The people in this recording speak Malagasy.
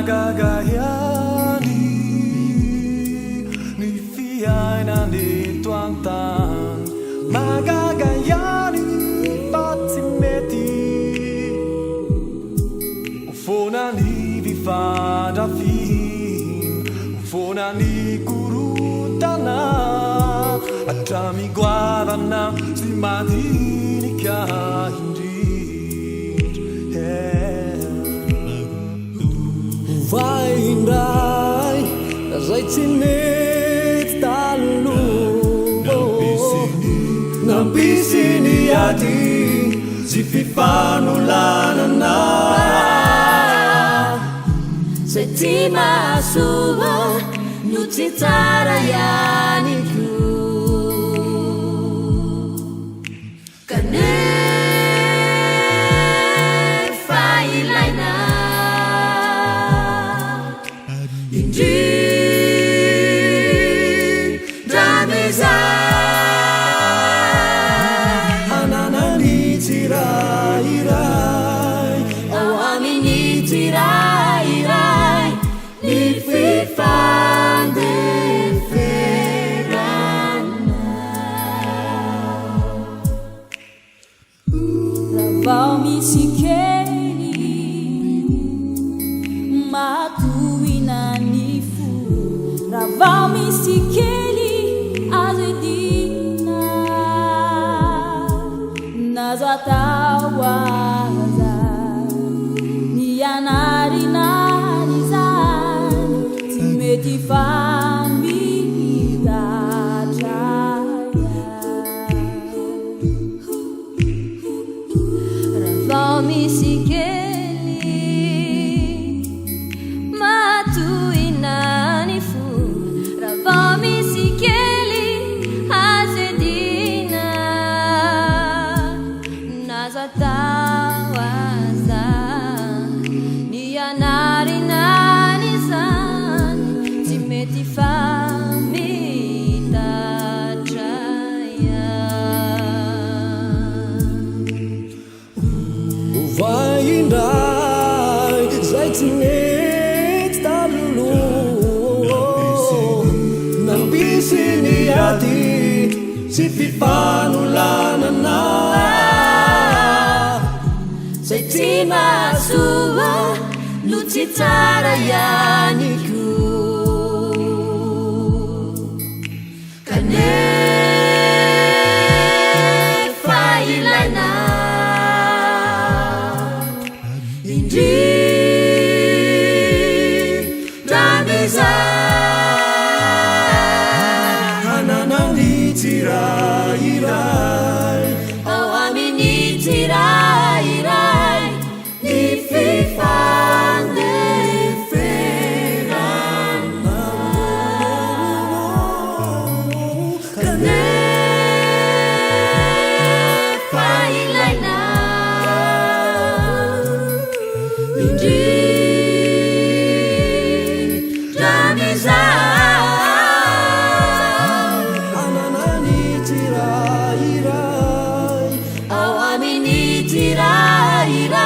magagayani ni fiaina ni tuantan magagayani patimeti ufona ni vifada fin ufona ni kurutana atami guadana simadini kahindi vai indai zai tinit talu nambisini ati zififanulana setima suba nutitara yaniku kane failaina indi drameza ananani tirai rai awamini tirai rai ni fifande ferana ravami sikeli matuinanifu ravami sikeli azedina nazatawaza niyanari narizan timeti famida traya ravami sikeli matuinanifu ravami sikeli azedina nazatawaza niyanari narizan timeti famida traya vai indai zai tinit talu nambisini ati zififanulana setima suba nutitara yaniku kane failaina indi drameza ananani tirai rai awamini tirai rai ni fifande ferana kane failaina indi drameza ananani tirai rai awamini tirai rai